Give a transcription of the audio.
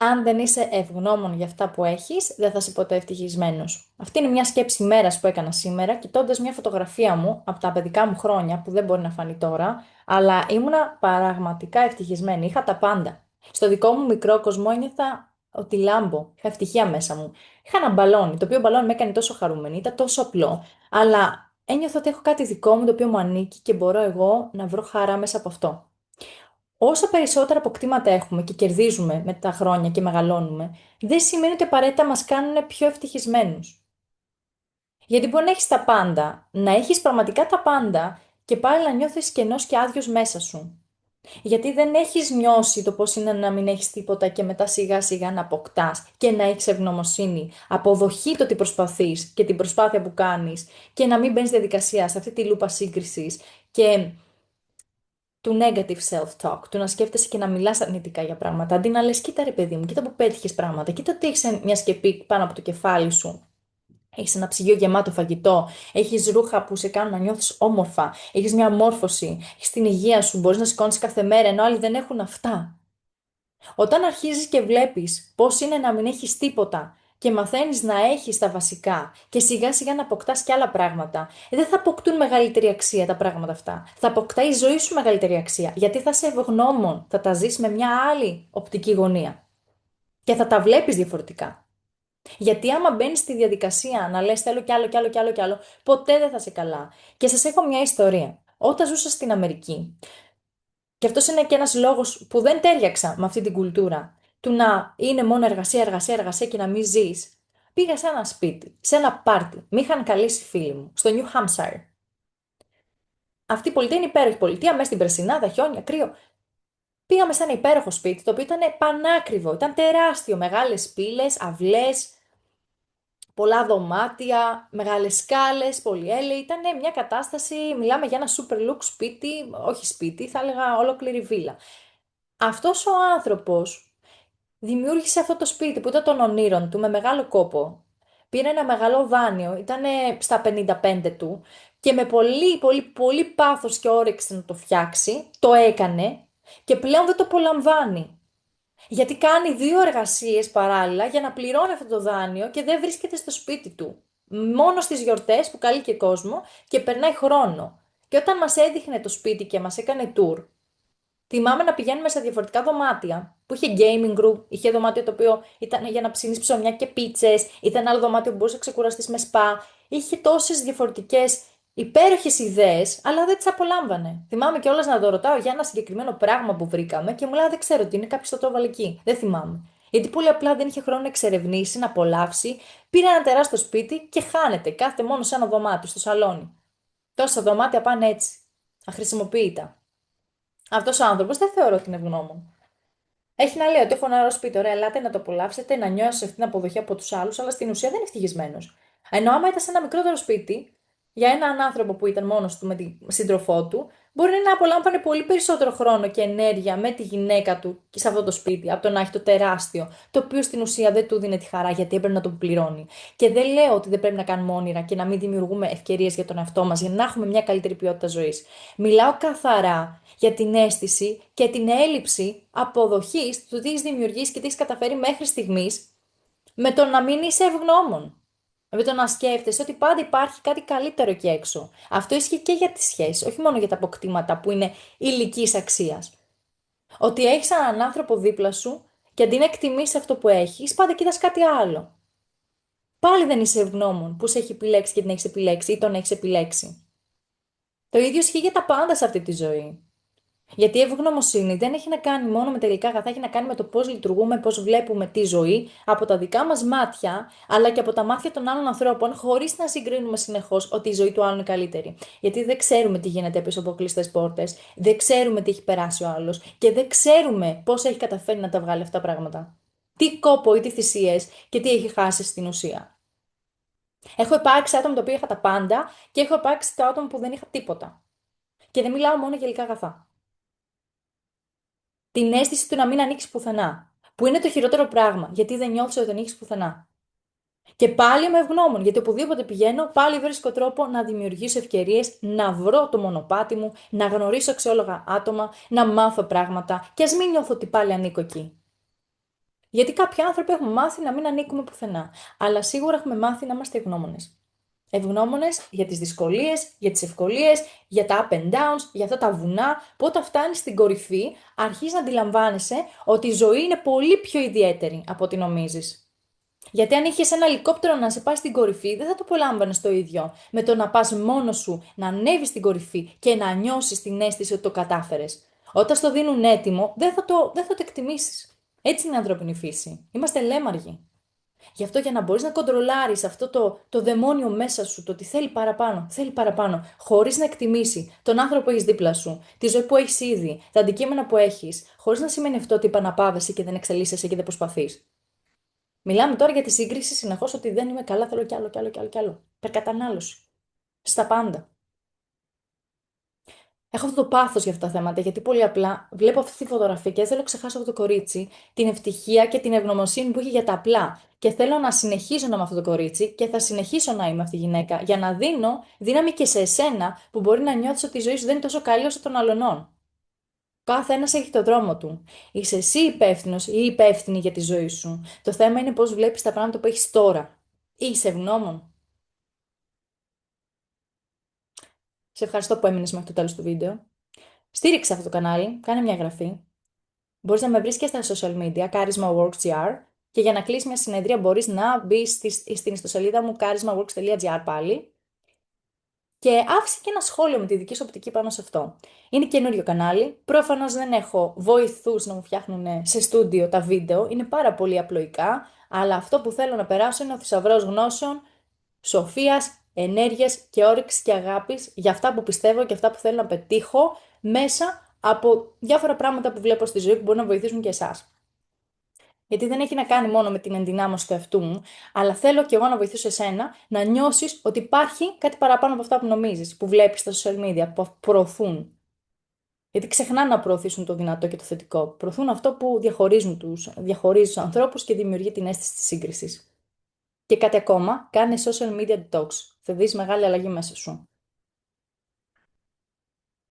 Αν δεν είσαι ευγνώμων για αυτά που έχεις, δεν θα είσαι ποτέ ευτυχισμένος. Αυτή είναι μια σκέψη μέρας που έκανα σήμερα, κοιτώντας μια φωτογραφία μου από τα παιδικά μου χρόνια, που δεν μπορεί να φανεί τώρα, αλλά ήμουνα πραγματικά ευτυχισμένη. Είχα τα πάντα. Στο δικό μου μικρό κοσμό ένιωθα ότι λάμπω. Είχα ευτυχία μέσα μου. Είχα ένα μπαλόνι, το οποίο μπαλόνι με έκανε τόσο χαρούμενη, ήταν τόσο απλό, αλλά ένιωθα ότι έχω κάτι δικό μου το οποίο μου ανήκει και μπορώ εγώ να βρω χαρά μέσα από αυτό. Όσο περισσότερα αποκτήματα έχουμε και κερδίζουμε με τα χρόνια και μεγαλώνουμε, δεν σημαίνει ότι απαραίτητα μας κάνουν πιο ευτυχισμένους. Γιατί μπορεί να έχεις τα πάντα, να έχεις πραγματικά τα πάντα και πάλι να νιώθεις κενός και άδειος μέσα σου. Γιατί δεν έχεις νιώσει το πώς είναι να μην έχεις τίποτα και μετά σιγά σιγά να αποκτάς και να έχεις ευγνωμοσύνη, αποδοχή το τι προσπαθείς και την προσπάθεια που κάνεις και να μην μπαίνεις στη διαδικασία σε αυτή τη λούπα σύγκρισης και του negative self-talk, του να σκέφτεσαι και να μιλάς αρνητικά για πράγματα, αντί να λες, κοίτα ρε παιδί μου, κοίτα που πέτυχες πράγματα, κοίτα ότι έχεις μια σκεπή πάνω από το κεφάλι σου. Έχεις ένα ψυγείο γεμάτο φαγητό, έχεις ρούχα που σε κάνουν να νιώθεις όμορφα, έχεις μια μόρφωση, έχεις την υγεία σου, μπορείς να σηκώνεις κάθε μέρα, ενώ άλλοι δεν έχουν αυτά. Όταν αρχίζεις και βλέπεις πώς είναι να μην έχεις τίποτα και μαθαίνεις να έχεις τα βασικά και σιγά σιγά να αποκτάς και άλλα πράγματα, δεν θα αποκτούν μεγαλύτερη αξία τα πράγματα αυτά. Θα αποκτάει η ζωή σου μεγαλύτερη αξία, γιατί θα είσαι ευγνώμων, θα τα ζεις με μια άλλη οπτική γωνία και θα τα βλέπεις διαφορετικά. Γιατί άμα μπαίνεις στη διαδικασία να λες θέλω κι άλλο κι άλλο κι άλλο κι άλλο, ποτέ δεν θα είσαι καλά. Και σας έχω μια ιστορία. Όταν ζούσα στην Αμερική, και αυτό είναι και ένα λόγο που δεν τέριαξα με αυτή την κουλτούρα του να είναι μόνο εργασία, εργασία, εργασία και να μην ζει. Πήγα σε ένα σπίτι, σε ένα πάρτι. Με είχαν καλέσει φίλοι μου, στο New Hampshire. Αυτή η πολιτεία είναι υπέροχη πολιτεία, μέσα στην Πρεσινάδα, χιόνια, κρύο. Πήγαμε σε ένα υπέροχο σπίτι, το οποίο ήταν πανάκριβο. Ήταν τεράστιο, μεγάλες πύλες, αυλές, πολλά δωμάτια, μεγάλες σκάλες, πολυέλαιοι. Ήταν μια κατάσταση, μιλάμε για ένα super look σπίτι, όχι σπίτι, θα έλεγα ολόκληρη βίλα. Αυτός ο άνθρωπος δημιούργησε αυτό το σπίτι που ήταν των ονείρων του με μεγάλο κόπο. Πήρε ένα μεγάλο δάνειο, ήταν στα 55 του και με πολύ πολύ πολύ πάθος και όρεξη να το φτιάξει, το έκανε και πλέον δεν το απολαμβάνει. Γιατί κάνει δύο εργασίες παράλληλα για να πληρώνει αυτό το δάνειο και δεν βρίσκεται στο σπίτι του. Μόνο στις γιορτές που καλεί και κόσμο και περνάει χρόνο. Και όταν μας έδειχνε το σπίτι και μας έκανε tour, θυμάμαι να πηγαίνουμε σε διαφορετικά δωμάτια που είχε gaming room, είχε δωμάτιο το οποίο ήταν για να ψήνεις ψωμιά και πίτσες, ήταν άλλο δωμάτιο που μπορούσε να ξεκουραστείς με σπα. Είχε τόσες διαφορετικές υπέροχες ιδέες, αλλά δεν τις απολάμβανε. Θυμάμαι κιόλας να το ρωτάω για ένα συγκεκριμένο πράγμα που βρήκαμε και μου λέει δεν ξέρω τι είναι, κάποιο το έβαλε εκεί. Δεν θυμάμαι. Γιατί πολύ απλά δεν είχε χρόνο να εξερευνήσει, να απολαύσει. Πήρε ένα τεράστιο σπίτι και χάνεται. Κάθεται μόνο σε ένα δωμάτιο, στο σαλόνι. Τόσα δωμάτια πάνε έτσι. Αχρησιμοποιητά. Αυτό ο άνθρωπο δεν θεωρώ ότι είναι ευγνώμων. Έχει να λέει ότι έχω ένα ωραίο σπίτι, ωραία, ελάτε να το απολαύσετε, να νιώσει αυτή την αποδοχή από του άλλου, αλλά στην ουσία δεν είναι ευτυχισμένο. Ενώ άμα ήταν σε ένα μικρότερο σπίτι, για έναν άνθρωπο που ήταν μόνο του με την σύντροφό του, μπορεί να απολάμβανε πολύ περισσότερο χρόνο και ενέργεια με τη γυναίκα του και σε αυτό το σπίτι, από το να έχει το τεράστιο, το οποίο στην ουσία δεν του δίνει τη χαρά γιατί έπρεπε να το πληρώνει. Και δεν λέω ότι δεν πρέπει να κάνουμε όνειρα και να μην δημιουργούμε ευκαιρίε για τον εαυτό μα για να έχουμε μια καλύτερη ποιότητα ζωή. Μιλάω καθαρά για την αίσθηση και την έλλειψη αποδοχής του τι έχει δημιουργήσει και τι έχει καταφέρει μέχρι στιγμής με το να μην είσαι ευγνώμων. Με το να σκέφτεσαι ότι πάντα υπάρχει κάτι καλύτερο εκεί έξω. Αυτό ισχύει και για τις σχέσεις, όχι μόνο για τα αποκτήματα που είναι υλικής αξίας. Ότι έχεις έναν άνθρωπο δίπλα σου και αντί να εκτιμήσεις αυτό που έχεις, πάντα κοιτάς κάτι άλλο. Πάλι δεν είσαι ευγνώμων που σε έχει επιλέξει και την έχεις επιλέξει ή τον έχεις επιλέξει. Το ίδιο ισχύει για τα πάντα σε αυτή τη ζωή. Γιατί η ευγνωμοσύνη δεν έχει να κάνει μόνο με τα υλικά αγαθά, έχει να κάνει με το πώς λειτουργούμε, πώς βλέπουμε τη ζωή από τα δικά μας μάτια, αλλά και από τα μάτια των άλλων ανθρώπων, χωρίς να συγκρίνουμε συνεχώς ότι η ζωή του άλλου είναι καλύτερη. Γιατί δεν ξέρουμε τι γίνεται πίσω από κλειστές πόρτες, δεν ξέρουμε τι έχει περάσει ο άλλος και δεν ξέρουμε πώς έχει καταφέρει να τα βγάλει αυτά τα πράγματα. Τι κόπο ή τι θυσίες και τι έχει χάσει στην ουσία. Έχω υπάρξει άτομα τα οποία είχα τα πάντα και έχω υπάρξει τα άτομα που δεν είχα τίποτα. Και δεν μιλάω μόνο για υλικά αγαθά. Την αίσθηση του να μην ανήκει πουθενά. Που είναι το χειρότερο πράγμα, γιατί δεν νιώθει ότι δεν ανήκει πουθενά. Και πάλι είμαι ευγνώμων, γιατί οπουδήποτε πηγαίνω, πάλι βρίσκω τρόπο να δημιουργήσω ευκαιρίε, να βρω το μονοπάτι μου, να γνωρίσω αξιόλογα άτομα, να μάθω πράγματα, και α μην νιώθω ότι πάλι ανήκω εκεί. Γιατί κάποιοι άνθρωποι έχουμε μάθει να μην ανήκουμε πουθενά. Αλλά σίγουρα έχουμε μάθει να είμαστε ευγνώμονες. Ευγνώμονες για τις δυσκολίες, για τις ευκολίες, για τα up and downs, για αυτά τα βουνά, που όταν φτάνεις στην κορυφή, αρχίζεις να αντιλαμβάνεσαι ότι η ζωή είναι πολύ πιο ιδιαίτερη από ό,τι νομίζεις. Γιατί αν είχες ένα ελικόπτερο να σε πάει στην κορυφή, δεν θα το απολάμβανες το ίδιο με το να πας μόνος σου, να ανέβεις στην κορυφή και να νιώσεις την αίσθηση ότι το κατάφερες. Όταν στο δίνουν έτοιμο, δεν θα το εκτιμήσεις. Έτσι είναι η ανθρώπινη φύση. Είμαστε λέμαργοι. Γι' αυτό για να μπορείς να κοντρολάρεις αυτό το δαιμόνιο μέσα σου, το ότι θέλει παραπάνω, χωρίς να εκτιμήσει τον άνθρωπο που έχεις δίπλα σου, τη ζωή που έχεις ήδη, τα αντικείμενα που έχεις, χωρίς να σημαίνει αυτό ότι επαναπάβεσαι και δεν εξελίσσεσαι και δεν προσπαθείς. Μιλάμε τώρα για τη σύγκριση συνεχώς ότι δεν είμαι καλά, θέλω κι άλλο, κι άλλο, κι άλλο, κι άλλο. Υπερκατανάλωση. Στα πάντα. Έχω αυτό το πάθος για αυτά τα θέματα, γιατί πολύ απλά βλέπω αυτή τη φωτογραφία και δεν θέλω να ξεχάσω αυτό το κορίτσι, την ευτυχία και την ευγνωμοσύνη που έχει για τα απλά. Και θέλω να συνεχίσω να είμαι αυτό το κορίτσι και θα συνεχίσω να είμαι αυτή η γυναίκα για να δίνω δύναμη και σε εσένα που μπορεί να νιώθεις ότι η ζωή σου δεν είναι τόσο καλή όσο των αλλωνών. Κάθε ένας έχει το δρόμο του. Είσαι εσύ υπεύθυνο ή υπεύθυνη για τη ζωή σου. Το θέμα είναι πώς βλέπεις τα πράγματα που έχεις τώρα. Είσαι ευγνώμων. Σε ευχαριστώ που έμεινες μέχρι το τέλος του βίντεο. Στήριξε αυτό το κανάλι, κάνε μια εγγραφή. Μπορείς να με βρεις και στα social media, charismaworks.gr, και για να κλείσει μια συνεδρία μπορείς να μπεις στην ιστοσελίδα μου charismaworks.gr πάλι και άφησε και ένα σχόλιο με τη δική σου οπτική πάνω σε αυτό. Είναι καινούριο κανάλι, προφανώς δεν έχω βοηθούς να μου φτιάχνουν σε στούντιο τα βίντεο, είναι πάρα πολύ απλοϊκά, αλλά αυτό που θέλω να περάσω είναι ο θησαυρός γνώσεων, σοφίας, ενέργειας και όρεξης και αγάπης για αυτά που πιστεύω και αυτά που θέλω να πετύχω μέσα από διάφορα πράγματα που βλέπω στη ζωή που μπορεί να βοηθήσουν και εσάς. Γιατί δεν έχει να κάνει μόνο με την ενδυνάμωση του εαυτού μου, αλλά θέλω και εγώ να βοηθήσω εσένα να νιώσεις ότι υπάρχει κάτι παραπάνω από αυτά που νομίζεις, που βλέπεις στα social media, που προωθούν. Γιατί ξεχνάνε να προωθήσουν το δυνατό και το θετικό. Προωθούν αυτό που διαχωρίζει τους ανθρώπους και δημιουργεί την αίσθηση της σύγκρισης. Και κάτι ακόμα, κάνε social media detox. Θα δεις μεγάλη αλλαγή μέσα σου.